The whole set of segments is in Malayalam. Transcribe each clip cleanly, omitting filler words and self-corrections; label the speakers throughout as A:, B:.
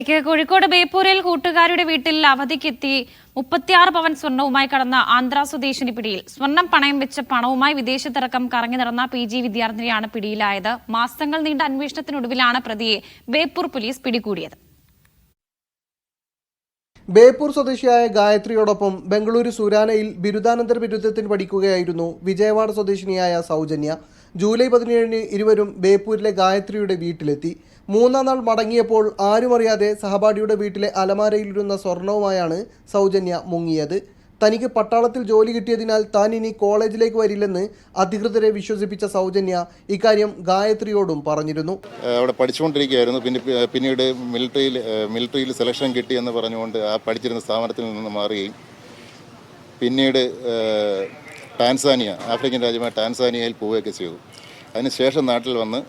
A: കോഴിക്കോട് ബേപ്പൂരിൽ കൂട്ടുകാരുടെ വീട്ടിൽ അവധിക്കെത്തി 36 പവൻ സ്വർണവുമായി കടന്ന ആന്ധ്ര സ്വദേശിനി പിടിയിൽ. സ്വർണം പണയം വെച്ച പണവുമായി വിദേശത്തിറക്കം കറങ്ങി നടന്ന PG വിദ്യാർത്ഥിനിയാണ് പിടിയിലായത്. മാസങ്ങൾ നീണ്ട അന്വേഷണത്തിനൊടുവിലാണ് പ്രതിയെ ബേപ്പൂർ പോലീസ് പിടികൂടിയത്.
B: ബേപ്പൂർ സ്വദേശിയായ ഗായത്രിയോടൊപ്പം ബംഗളൂരു സുരാനയിൽ ബിരുദാനന്തര ബിരുദത്തിന് പഠിക്കുകയായിരുന്നു വിജയവാഡ സ്വദേശിനിയായ സൗജന്യ. ജൂലൈ 17-ന് ഇരുവരും ബേപ്പൂരിലെ ഗായത്രിയുടെ വീട്ടിലെത്തി. മൂന്നാം നാൾ മടങ്ങിയപ്പോൾ ആരുമറിയാതെ സഹപാഠിയുടെ വീട്ടിലെ അലമാരയിലിരുന്ന സ്വർണവുമായാണ് സൗജന്യ മുങ്ങിയത്. തനിക്ക് പട്ടാളത്തിൽ ജോലി കിട്ടിയതിനാൽ താൻ ഇനി കോളേജിലേക്ക് വരില്ലെന്ന് അധികൃതരെ വിശ്വസിപ്പിച്ച സൗജന്യ ഇക്കാര്യം ഗായത്രിയോടും പറഞ്ഞിരുന്നു.
C: അവിടെ പഠിച്ചുകൊണ്ടിരിക്കുകയായിരുന്നു. പിന്നീട് മിലിറ്ററിയിൽ സെലക്ഷൻ കിട്ടിയെന്ന് പറഞ്ഞുകൊണ്ട് ആ പഠിച്ചിരുന്ന സ്ഥാപനത്തിൽ നിന്ന് മാറുകയും പിന്നീട് ടാൻസാനിയ, ആഫ്രിക്കൻ രാജ്യമായ ടാൻസാനിയയിൽ പോവുകയൊക്കെ ചെയ്തു. അതിനുശേഷം നാട്ടിൽ വന്ന്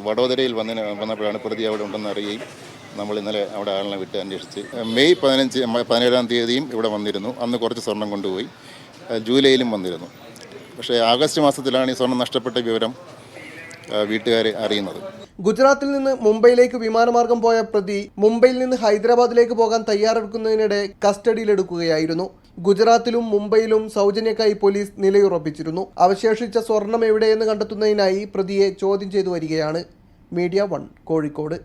C: വഡോദരയിൽ വന്നപ്പോഴാണ് പ്രതി അവിടെ ഉണ്ടെന്ന് അറിയുകയും നമ്മൾ ഇന്നലെ അവിടെ ആളിനെ വിട്ട് അന്വേഷിച്ച് മെയ് 17-ാം തീയതിയും ഇവിടെ വന്നിരുന്നു. അന്ന് കുറച്ച് സ്വർണം കൊണ്ടുപോയി. ജൂലൈയിലും വന്നിരുന്നു. പക്ഷേ ആഗസ്റ്റ് മാസത്തിലാണ് ഈ സ്വർണം നഷ്ടപ്പെട്ട വിവരം വീട്ടുകാരെ അറിയുന്നത്.
B: ഗുജറാത്തിൽ നിന്ന് മുംബൈയിലേക്ക് വിമാനമാർഗം പോയ പ്രതി മുംബൈയിൽ നിന്ന് ഹൈദരാബാദിലേക്ക് പോകാൻ തയ്യാറെടുക്കുന്നതിനിടെ കസ്റ്റഡിയിലെടുക്കുകയായിരുന്നു. ഗുജറാത്തിലും മുംബൈയിലും സൗജന്യക്കായി പോലീസ് നിലയുറപ്പിച്ചിരുന്നു. അവശേഷിച്ച സ്വർണം എവിടെയെന്ന് കണ്ടെത്തുന്നതിനായി പ്രതിയെ ചോദ്യം ചെയ്തു വരികയാണ്. മീഡിയ 1 കോഴിക്കോട്.